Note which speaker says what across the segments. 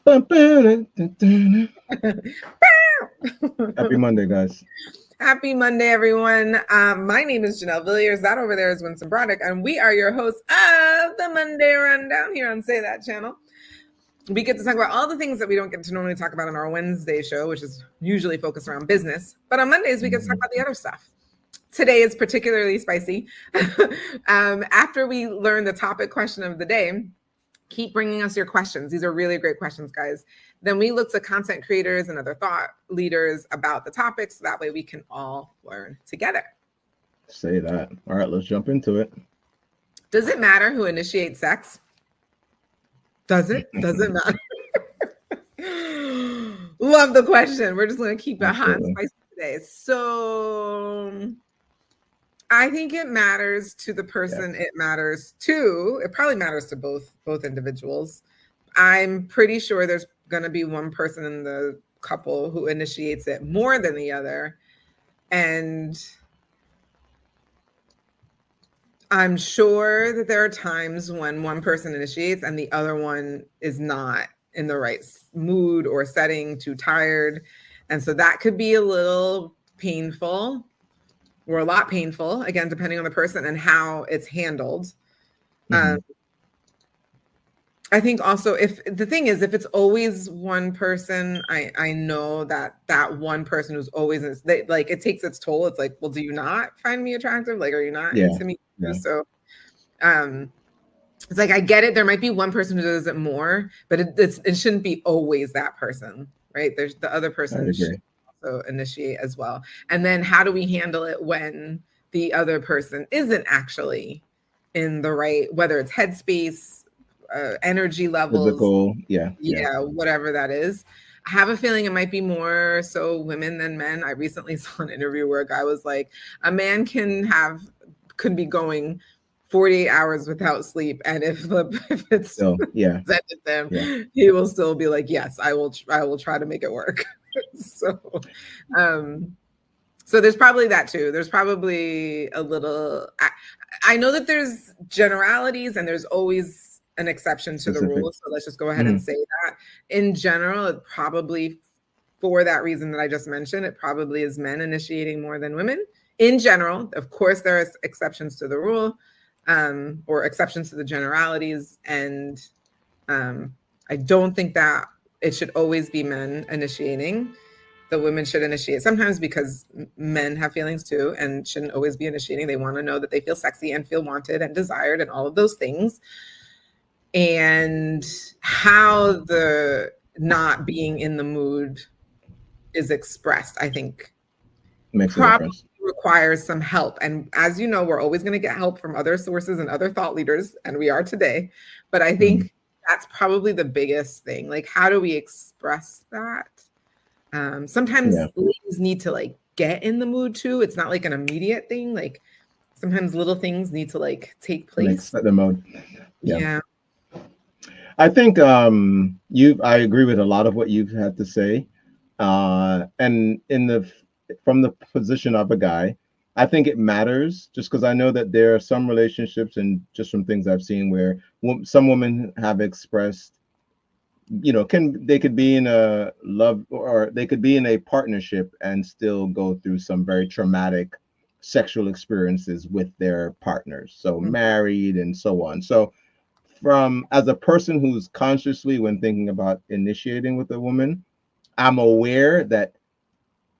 Speaker 1: Happy Monday, guys.
Speaker 2: Happy Monday, everyone. My name is Janelle Villiers. That over there is Winston Broderick, and we are your hosts of the Monday Rundown here on Say That channel. We get to talk about all the things that we don't get to normally talk about on our Wednesday show, which is usually focused around business. But on Mondays, we get to talk about the other stuff. Today is particularly spicy. After we learn the topic question of the day, keep bringing us your questions. These are really great questions, guys. Then we look to content creators and other thought leaders about the topics. So that way we can all learn together.
Speaker 1: Say that. All right, let's jump into it.
Speaker 2: Does it matter who initiates sex? Does it? Does it matter? Love the question. We're just going to keep it hot and spicy today. So I think it matters to the person it matters to. It probably matters to both individuals. I'm pretty sure there's going to be one person in the couple who initiates it more than the other. And I'm sure that there are times when one person initiates and the other one is not in the right mood or setting, too tired. And so that could be a little painful or a lot painful, again, depending on the person and how it's handled. I think also if it's always one person, I know that one person who's always like it takes its toll. It's like, well, do you not find me attractive? Like, are you not into me? Yeah. So it's like I get it. There might be one person who does it more, but it shouldn't be always that person, right? There's the other person should also initiate as well. And then how do we handle it when the other person isn't actually in the right, whether it's headspace, energy levels,
Speaker 1: physical,
Speaker 2: whatever that is. I have a feeling it might be more so women than men. I recently saw an interview where a guy was like, a man could be going 48 hours without sleep, and if it's presented them, he will still be like, yes, I will try to make it work. So there's probably that too. There's probably a little, I know that there's generalities and there's always an exception to the rule. So let's just go ahead and say that. In general, it probably, for that reason that I just mentioned, it probably is men initiating more than women. In general, of course, there are exceptions to the rule or exceptions to the generalities. And I don't think that it should always be men initiating. The women should initiate sometimes because men have feelings too and shouldn't always be initiating. They want to know that they feel sexy and feel wanted and desired and all of those things. And how the not being in the mood is expressed, I think, probably requires some help. And as you know, we're always going to get help from other sources and other thought leaders, and we are today. But I think that's probably the biggest thing. Like, how do we express that? Sometimes ladies need to like get in the mood too. It's not like an immediate thing. Like sometimes little things need to like take place.
Speaker 1: Set the mode. Yeah. I think I agree with a lot of what you've had to say. And from the position of a guy, I think it matters just because I know that there are some relationships and just from things I've seen where some women have expressed, they could be in a love or they could be in a partnership and still go through some very traumatic sexual experiences with their partners. So married and so on. So as a person who's consciously, when thinking about initiating with a woman, I'm aware that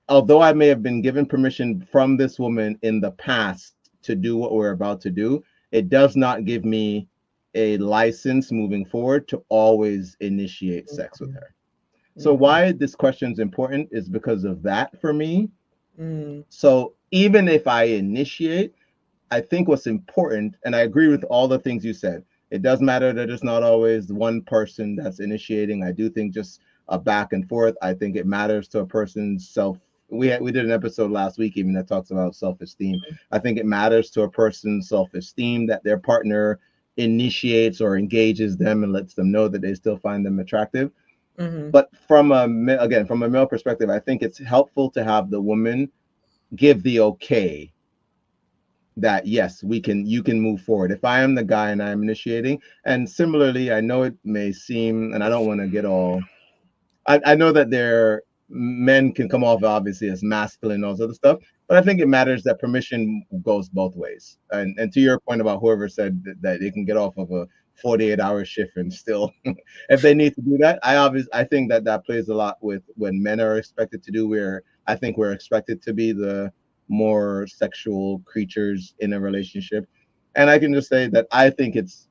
Speaker 1: although I may have been given permission from this woman in the past to do what we're about to do, it does not give me a license moving forward to always initiate sex with her. So why this question is important is because of that for me. So even if I initiate, I think what's important, and I agree with all the things you said, it does matter that it's not always one person that's initiating. I do think just a back and forth. I think it matters to a person's self. We did an episode last week even that talks about self-esteem. I think it matters to a person's self-esteem that their partner initiates or engages them and lets them know that they still find them attractive. But from a male perspective, I think it's helpful to have the woman give the okay that yes, you can move forward. If I am the guy and I'm initiating, and similarly, I know it may seem, and I don't want to get all I know that men can come off obviously as masculine and all this other stuff, but I think it matters that permission goes both ways. And to your point about whoever said that they can get off of a 48-hour shift and still, if they need to do that, I think that plays a lot with when men are expected to do. Where I think we're expected to be the more sexual creatures in a relationship, and I can just say that I think it's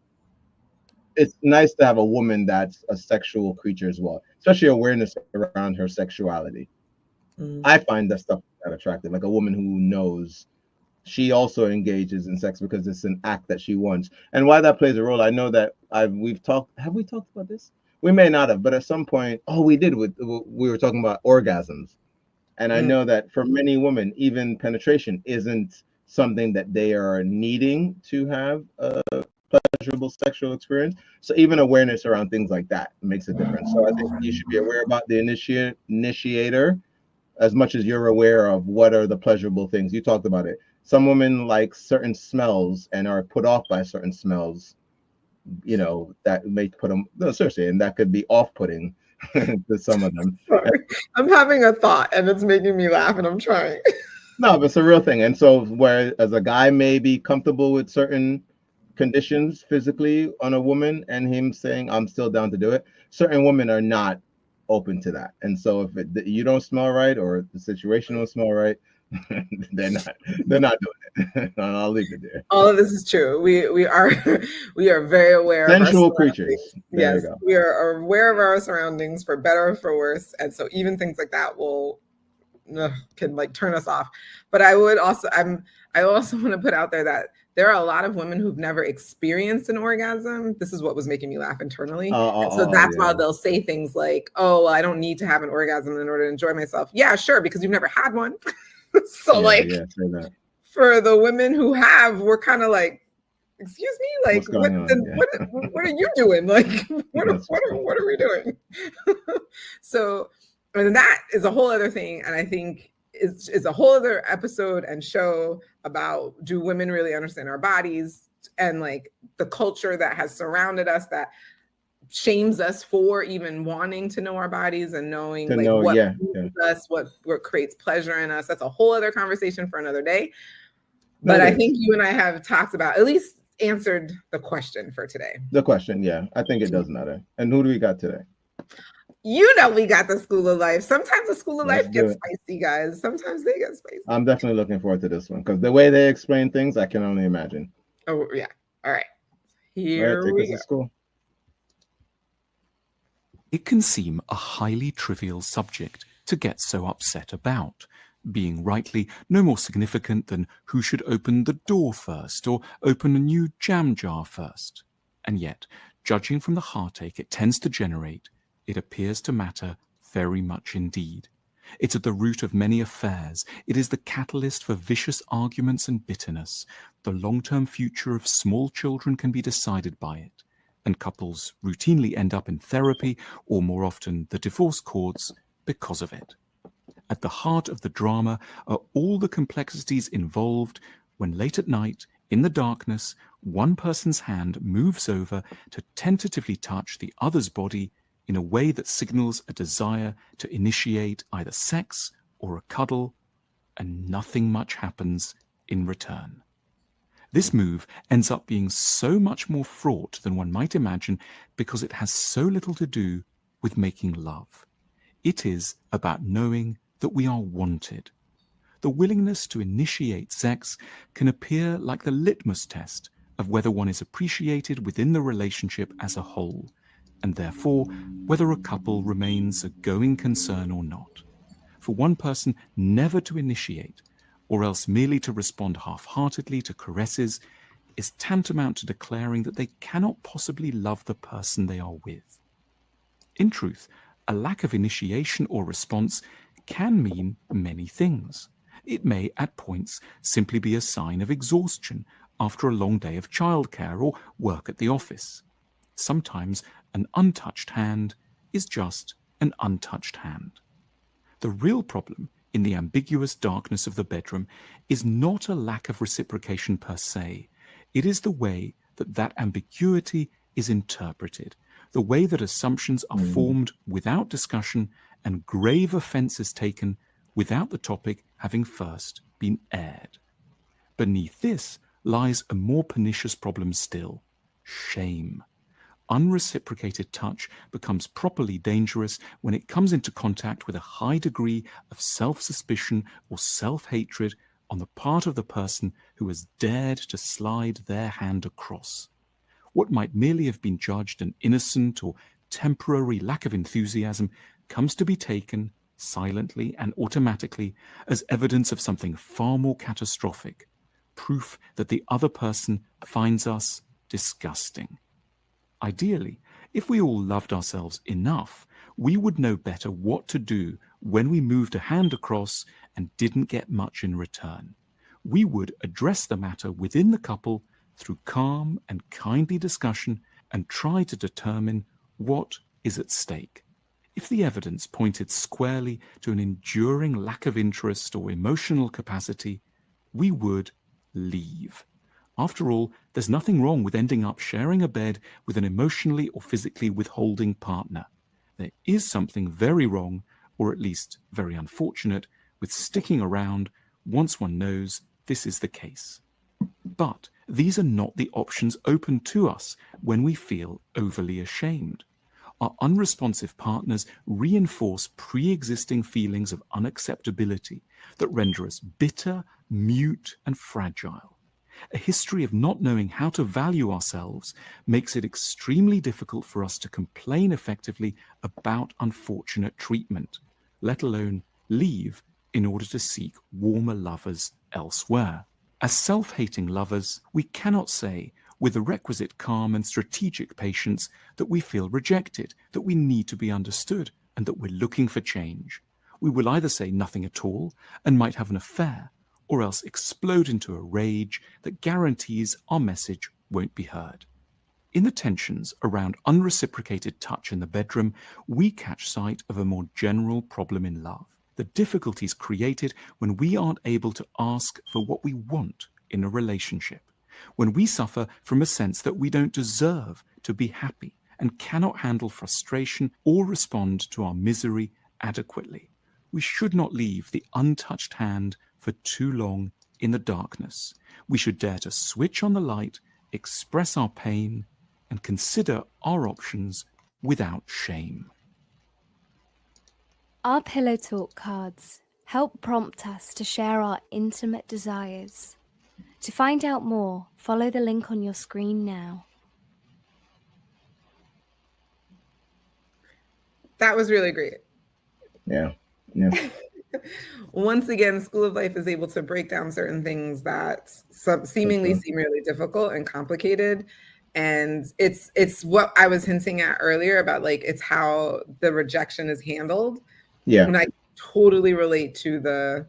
Speaker 1: nice to have a woman that's a sexual creature as well, especially awareness around her sexuality. I find that stuff that attractive, like a woman who knows she also engages in sex because it's an act that she wants. And why that plays a role, I know that have we talked about this? We may not have, but at some point, oh, we did. We were talking about orgasms, and I know that for many women, even penetration isn't something that they are needing to have a pleasurable sexual experience. So even awareness around things like that makes a difference. So I think you should be aware about the initiator as much as you're aware of what are the pleasurable things. You talked about it. Some women like certain smells and are put off by certain smells, that may put them, no, seriously, and that could be off-putting to some of them.
Speaker 2: Sorry. I'm having a thought and it's making me laugh and I'm trying.
Speaker 1: No, but it's a real thing. And so whereas a guy may be comfortable with certain conditions physically on a woman and him saying, I'm still down to do it, certain women are not open to that. And so if you don't smell right or the situation don't smell right, they're not doing it. I'll leave it there.
Speaker 2: All of this is true. We are very aware
Speaker 1: sensual
Speaker 2: of our
Speaker 1: creatures.
Speaker 2: Yes, we are aware of our surroundings for better or for worse, and so even things like that can like turn us off. But I also want to put out there that there are a lot of women who've never experienced an orgasm. This is what was making me laugh internally. So that's why they'll say things like, oh, well, I don't need to have an orgasm in order to enjoy myself. Yeah, sure, because you've never had one. So for the women who have, we're kind of like, excuse me, like what are you doing? Like what are we doing? So, and that is a whole other thing, and I think it's a whole other episode and show about, do women really understand our bodies, and like the culture that has surrounded us that shames us for even wanting to know our bodies and knowing what moves us, what creates pleasure in us. That's a whole other conversation for another day. But I think you and I have talked about, at least answered the question for today.
Speaker 1: The question, yeah. I think it does matter. And who do we got today?
Speaker 2: We got the School of Life. Sometimes the School of Life gets spicy, guys. Sometimes they get spicy.
Speaker 1: I'm definitely looking forward to this one because the way they explain things, I can only imagine.
Speaker 2: Oh, yeah. All right. Here we go.
Speaker 1: School.
Speaker 3: It can seem a highly trivial subject to get so upset about, being rightly no more significant than who should open the door first or open a new jam jar first. And yet, judging from the heartache it tends to generate, it appears to matter very much indeed. It's at the root of many affairs. It is the catalyst for vicious arguments and bitterness. The long-term future of small children can be decided by it, and couples routinely end up in therapy, or more often the divorce courts, because of it. At the heart of the drama are all the complexities involved when late at night, in the darkness, one person's hand moves over to tentatively touch the other's body in a way that signals a desire to initiate either sex or a cuddle, and nothing much happens in return. This move ends up being so much more fraught than one might imagine because it has so little to do with making love. It is about knowing that we are wanted. The willingness to initiate sex can appear like the litmus test of whether one is appreciated within the relationship as a whole, and therefore whether a couple remains a going concern or not. For one person never to initiate, or else merely to respond half-heartedly to caresses, is tantamount to declaring that they cannot possibly love the person they are with. In truth, a lack of initiation or response can mean many things. It may, at points, simply be a sign of exhaustion after a long day of childcare or work at the office. Sometimes an untouched hand is just an untouched hand. The real problem in the ambiguous darkness of the bedroom is not a lack of reciprocation per se. It is the way that ambiguity is interpreted, the way that assumptions are formed without discussion and grave offenses taken without the topic having first been aired. Beneath this lies a more pernicious problem still: shame. Unreciprocated touch becomes properly dangerous when it comes into contact with a high degree of self-suspicion or self-hatred on the part of the person who has dared to slide their hand across. What might merely have been judged an innocent or temporary lack of enthusiasm comes to be taken silently and automatically as evidence of something far more catastrophic, proof that the other person finds us disgusting. Ideally, if we all loved ourselves enough, we would know better what to do when we moved a hand across and didn't get much in return. We would address the matter within the couple through calm and kindly discussion and try to determine what is at stake. If the evidence pointed squarely to an enduring lack of interest or emotional capacity, we would leave. After all, there's nothing wrong with ending up sharing a bed with an emotionally or physically withholding partner. There is something very wrong, or at least very unfortunate, with sticking around once one knows this is the case. But these are not the options open to us when we feel overly ashamed. Our unresponsive partners reinforce pre-existing feelings of unacceptability that render us bitter, mute, and fragile. A history of not knowing how to value ourselves makes it extremely difficult for us to complain effectively about unfortunate treatment, let alone leave in order to seek warmer lovers elsewhere. As self-hating lovers, we cannot say with the requisite calm and strategic patience that we feel rejected, that we need to be understood, and that we're looking for change. We will either say nothing at all and might have an affair, or else explode into a rage that guarantees our message won't be heard. In the tensions around unreciprocated touch in the bedroom, we catch sight of a more general problem in love: the difficulties created when we aren't able to ask for what we want in a relationship, when we suffer from a sense that we don't deserve to be happy and cannot handle frustration or respond to our misery adequately. We should not leave the untouched hand for too long in the darkness. We should dare to switch on the light, express our pain, and consider our options without shame.
Speaker 4: Our Pillow Talk cards help prompt us to share our intimate desires. To find out more, follow the link on your screen now.
Speaker 2: That was really great.
Speaker 1: Yeah.
Speaker 2: Once again, School of Life is able to break down certain things that seemingly seem really difficult and complicated. And it's what I was hinting at earlier about, like, it's how the rejection is handled.
Speaker 1: Yeah.
Speaker 2: And I totally relate to the,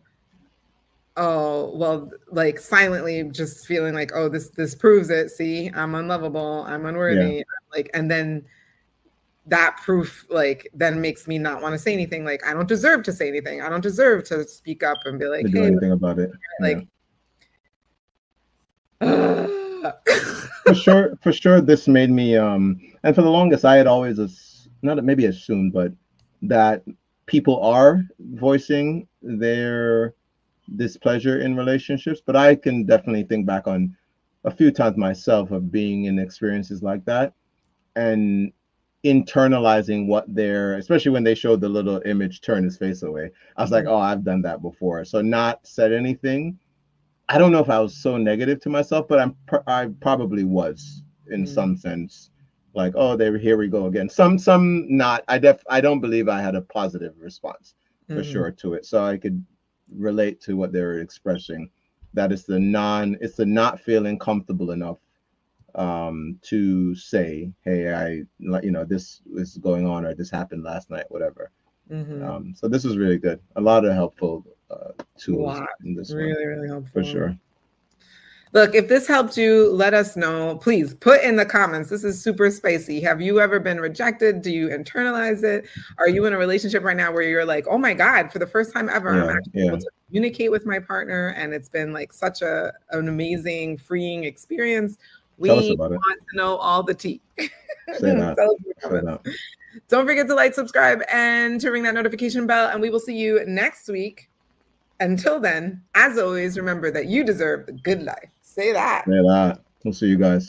Speaker 2: oh, well, like silently just feeling like, oh, this proves it. See, I'm unlovable. I'm unworthy. Yeah. Like, and then that proof, like, then makes me not want to say anything. Like, I don't deserve to say anything. I don't deserve to speak up and be like,
Speaker 1: to do anything about it.
Speaker 2: Like,
Speaker 1: for sure, this made me, and for the longest, I had always, not maybe assumed, but that people are voicing their displeasure in relationships. But I can definitely think back on a few times myself of being in experiences like that and internalizing what they're, especially when they showed the little image turn his face away. I was like, oh, I've done that before. So not said anything. I don't know if I was so negative to myself, but I probably was in some sense. Like, oh, here we go again. Some not. I don't believe I had a positive response for sure to it. So I could relate to what they were expressing. That it's the not feeling comfortable enough to say, hey, this is going on, or this happened last night, whatever. So this was really good. A lot of helpful tools in this one.
Speaker 2: Really helpful.
Speaker 1: For sure.
Speaker 2: Look, if this helped you, let us know. Please put in the comments. This is super spicy. Have you ever been rejected? Do you internalize it? Are you in a relationship right now where you're like, oh my God, for the first time ever, I'm actually able to communicate with my partner, and it's been like such an amazing, freeing experience? We want to know all the tea.
Speaker 1: Say that. Say that.
Speaker 2: Don't forget to like, subscribe, and to ring that notification bell. And we will see you next week. Until then, as always, remember that you deserve the good life. Say that.
Speaker 1: Say that. We'll see you guys.